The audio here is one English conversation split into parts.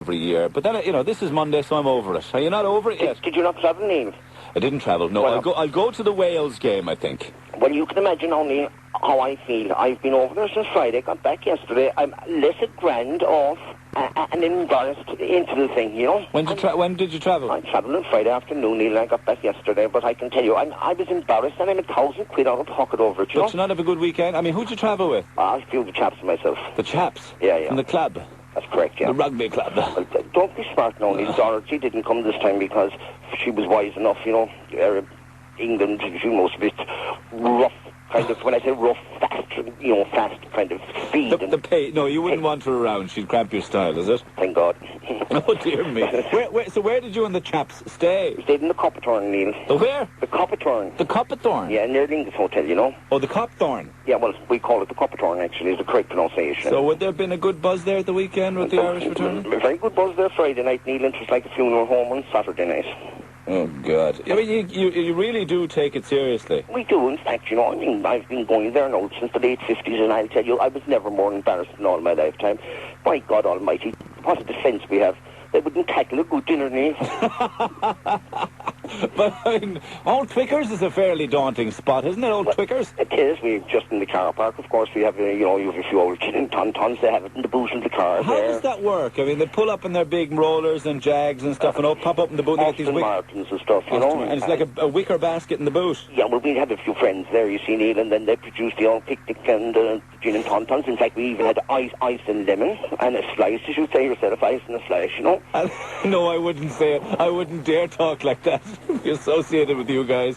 every year. But then, this is Monday, so I'm over it. Are you not over it yet? Did you not travel, Neil? I didn't travel. No, I'll go to the Wales game, I think. Well, you can imagine only how I feel. I've been over there since Friday, got back yesterday. I'm less a grand off and embarrassed into the thing, When did you travel? I travelled on Friday afternoon, Neil, and I got back yesterday. But I can tell you, I was embarrassed, and I'm £1,000 out of pocket over it, But you not have a good weekend? I mean, who'd you travel with? A few of the chaps myself. The chaps? Yeah. From the club? That's correct, yeah. The rugby club. Well, don't be smart now, Neil. Dorothy didn't come this time because she was wise enough, England, she must be rough, kind of, when I say rough, fast kind of speed. No, you wouldn't want her around. She'd cramp your style, is it? Thank God. Oh, dear me. So where did you and the chaps stay? We stayed in the Copperthorne, Neil. The where? The Copperthorne. The Copperthorne? Yeah, near Lingus Hotel, Oh, the Copthorne? Yeah, well, we call it the Copperthorne, actually, is the correct pronunciation. So would there have been a good buzz there at the weekend with the Irish return? A very good buzz there Friday night, Neil, and it was like a funeral home on Saturday night. Oh, God. I mean, you really do take it seriously. We do, in fact, I've been going there now since the late 50s, and I'll tell you, I was never more embarrassed in all my lifetime. My God almighty, what a defence we have. They wouldn't tackle a good dinner, Neil. But, I mean, Old Twickers is a fairly daunting spot, isn't it, Old Twickers? It is. We're just in the car park, of course. We have, you have a few old tons. They have it in the boot of the car. How does that work? I mean, they pull up in their big rollers and jags and stuff, and pop up in the boot and get these Martins and stuff, And it's like a wicker basket in the boot. Yeah, well, we have a few friends there, you see, Neil, and then they produce the old picnic and gin and tons. In fact, we even had ice and lemon and a slice. You should say yourself, ice and a slice, No, I wouldn't say it. I wouldn't dare talk like that. Be associated with you guys.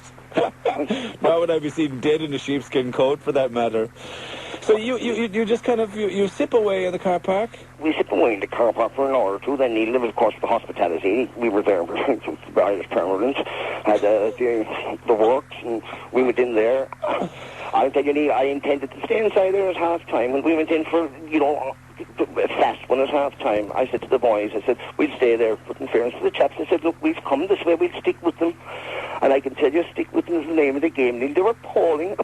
Why would I be seen dead in a sheepskin coat, for that matter? So you just kind of, you sip away in the car park? We sip away in the car park for an hour or two. Then Neil, there was, of course, the hospitality. We were there with the Irish Permanent, had the works, and we went in there. I'll tell you, Neil, I intended to stay inside there at half-time, and we went in for, a fast one at half-time. I said to the boys, we'll stay there. But in fairness to the chaps, I said, look, we've come this way, we'll stick with them. And I can tell you, stick with them is the name of the game, Neil. They were appalling.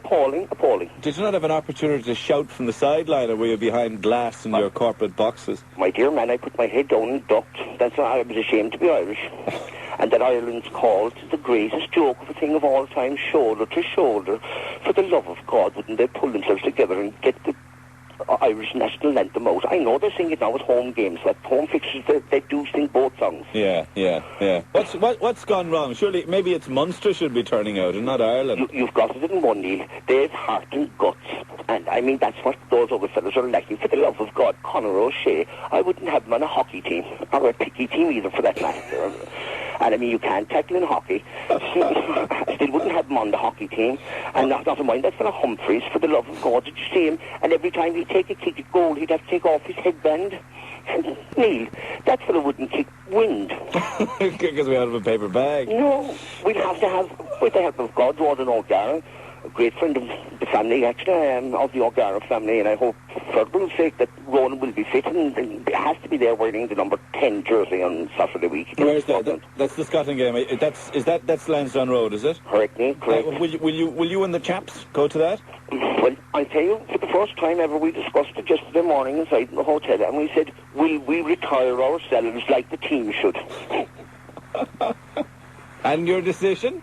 Did you not have an opportunity to shout from the sideline, or were you behind glass in your corporate boxes? My dear man, I put my head down and ducked. That's why I was ashamed to be Irish. And that Ireland's called the greatest joke of a thing of all time, shoulder to shoulder. For the love of God, wouldn't they pull themselves together and get the Irish national anthem out? I know they sing it now at home games, like home fixtures, they do sing both songs. Yeah. What's gone wrong? Surely, maybe it's Munster should be turning out and not Ireland. You've got it in one, Neil. They've heart and guts. And, I mean, that's what those other fellas are lacking. For the love of God, Conor O'Shea, I wouldn't have him on a hockey team, or a picky team either, for that matter. And, I mean, you can't tackle in hockey. I still wouldn't have him on the hockey team. And not to mind that fella Humphreys, for the love of God, did you see him? And every time he'd take a kick at goal, he'd have to take off his headband. Neil, that fella wouldn't kick wind. Because we have a paper bag. No, we'd have to have, with the help of God, Rawdon O'Gara, a great friend of the family, actually, of the O'Gara family, and I hope, for God's sake, that Ronan will be fit, and it has to be there wearing the number 10 jersey on Saturday week. Where's that? That's the Scotland game. That's Lansdowne Road, is it? Correct, Neil, correct. Will you and the chaps go to that? Well, I tell you, for the first time ever, we discussed it yesterday morning inside the hotel, and we said, will we retire ourselves like the team should? And your decision?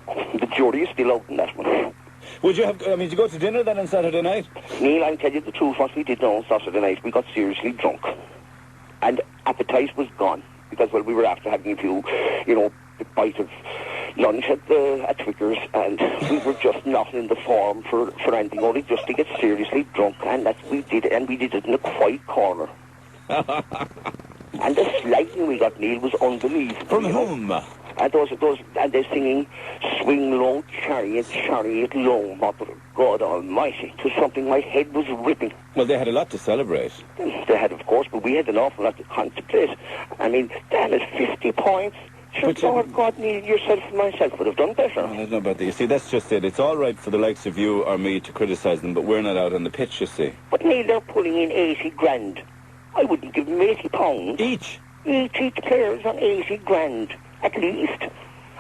The jury is still out on that one. Would you did you go to dinner then on Saturday night? Neil, I'll tell you the truth, what we did on Saturday night, we got seriously drunk. And appetite was gone, because, well, we were after having a few, a bite of lunch at Twickers, and we were just not in the form for anything, only just to get seriously drunk, and that's what we did, and we did it in a quiet corner. And the slagging we got, Neil, was unbelievable. From whom? And they're singing "Swing Low, Chariot, Chariot Low." Mother of God Almighty! It was something my head was ripping. Well, they had a lot to celebrate. They had, of course, but we had an awful lot to contemplate. I mean, damn it, 50 points. Sure, Lord God, Neil, yourself and myself would have done better. I don't know about that. You see, that's just it. It's all right for the likes of you or me to criticise them, but we're not out on the pitch, you see. But Neil, they're pulling in 80 grand. I wouldn't give them 80 pounds. Each player is on 80 grand. At least.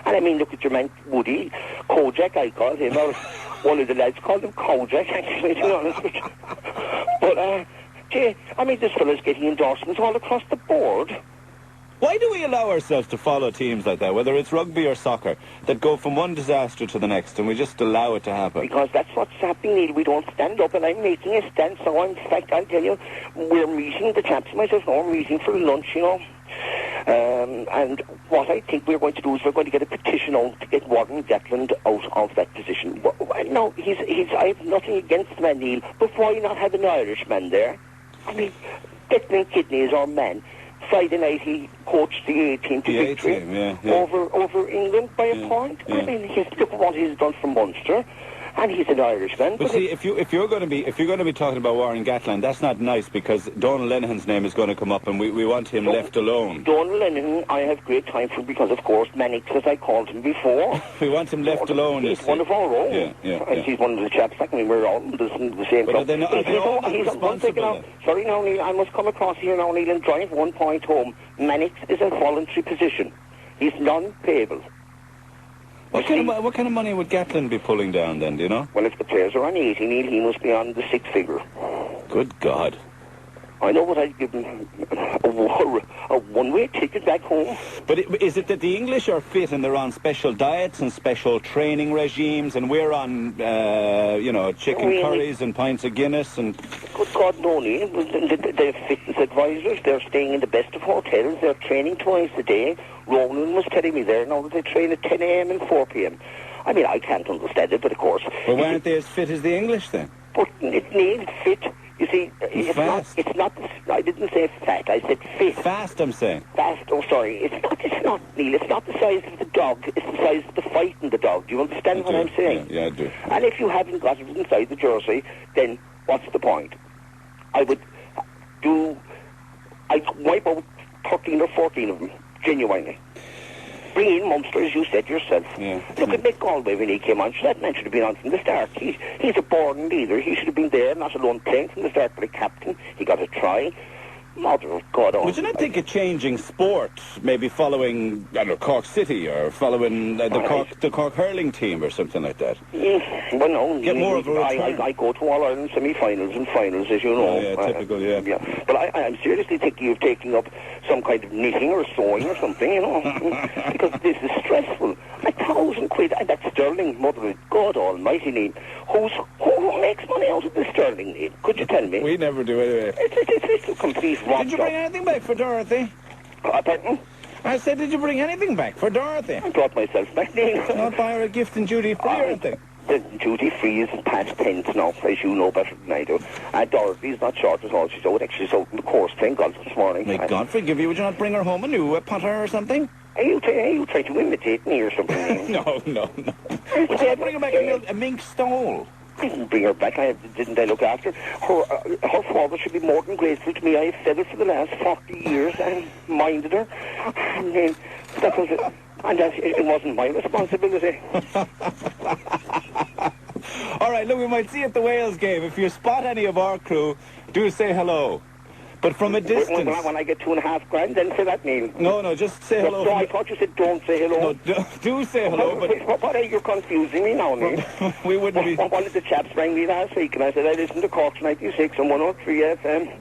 And I mean, look at your man, Woody, Kojak, I call him, or one of the lads called him Kojak, actually, to be honest with you. But Jay, I mean, this fella's getting endorsements all across the board. Why do we allow ourselves to follow teams like that, whether it's rugby or soccer, that go from one disaster to the next, and we just allow it to happen? Because that's what's happening, Neil. We don't stand up, and I'm making a stand. So, in fact, I'll tell you, we're meeting, the chaps and myself now, we're meeting for lunch, you know. And what I think we're going to do is we're going to get a petition out to get Warren Gatland out of that position. Well, no, I have nothing against the man, Neil, but why not have an Irishman there? I mean, Declan Kidney is our man. Friday night he coached the A-team to victory over England by a point. I mean, look at what he's done for Munster, and he's an Irishman. But see, if you're going to be talking about Warren Gatland, that's not nice, because Donal Lenihan's name is going to come up, and we want him left alone. Donal Lenihan, I have great time for, because of course Mannix, as I called him before. We want him left alone. He's one of our own. He's one of the chaps. I mean, we're all in the same club. He's responsible. Sorry now, Neil, I must come across here now, Neil, and drive 1 point home. Mannix is a voluntary position. He's non-payable. What kind of money would Gatland be pulling down then, do you know? Well, if the players are on 80, Neil, he must be on the 6 figure. Good God. I know what I'd give him, a one-way ticket back home. But is it that the English are fit and they're on special diets and special training regimes, and we're on, chicken curries and pints of Guinness and... Good God, no, Neil. They're fitness advisors. They're staying in the best of hotels. They're training twice a day. Ronan was telling me there now that they train at 10 a.m. and 4 p.m. I mean, I can't understand it, but of course... Well, why aren't they as fit as the English then? But it needs fit. You see, it's not, I didn't say fat, I said fit. Fast, I'm saying. Fast, oh sorry, it's not, Neil, it's not the size of the dog, it's the size of the fight in the dog. Do you understand what I'm saying? Yeah, I do. And if you haven't got it inside the jersey, then what's the point? I'd wipe out 13 or 14 of them, genuinely. Bring in Munster, as you said yourself. Look at Mick Galway when he came on. So that man should have been on from the start. He's a born leader. He should have been there, not alone playing from the start, but a captain. He got a try. Mother of God. Would you not think a changing sport, maybe following, I don't know, Cork City, or following the Cork hurling team or something like that? Well, no. Get more of a return. I go to All-Ireland semi-finals and finals, as you know. Typical, yeah. But I'm seriously thinking of taking up some kind of knitting or sewing or something, you know, because this is stressful. £1,000, and that's sterling, mother of God almighty, Neil. Who makes money out of this sterling, Neil? Could you tell me? We never do anyway. It's a complete rock. Did you bring anything back for Dorothy? Pardon? I said, did you bring anything back for Dorothy? I brought myself back, Neil. Not buy her a gift in duty-free or anything? The duty-free is past tense now, as you know better than I do. Dorothy's not short at all. She's out in the course playing golf this morning. May God forgive you. Would you not bring her home a new putter or something? Are you trying to imitate me or something? No. Would you bring her back a mink stole? I didn't bring her back. Didn't I look after her? Her father should be more than grateful to me. I have fed her for the last 40 years and minded her. And that was it. And it wasn't my responsibility. All right, look, we might see you at the Wales game. If you spot any of our crew, do say hello. But from a distance... When I get $2.5 then say that, Neil. No, just say hello. No, I thought you said don't say hello. No, do say hello, but... What are you confusing me now, Neil? We wouldn't be... One of the chaps rang me last week, and I said I listened to Cork 96 and 103 FM.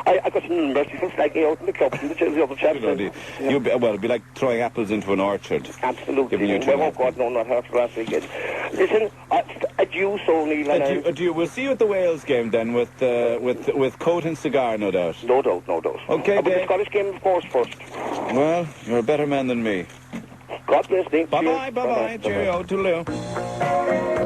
I got some mercy for flagging out in the club from the other chaps. It'd be like throwing apples into an orchard. Absolutely. Oh, God, no, not after last weekend. Listen, adieu, so Neil. Adieu. We'll see you at the Wales game then with coat and cigar, no doubt. No doubt. Okay, but the Scottish game, of course, first. Well, you're a better man than me. God bless you. Bye-bye. Cheerio. Toodaloo.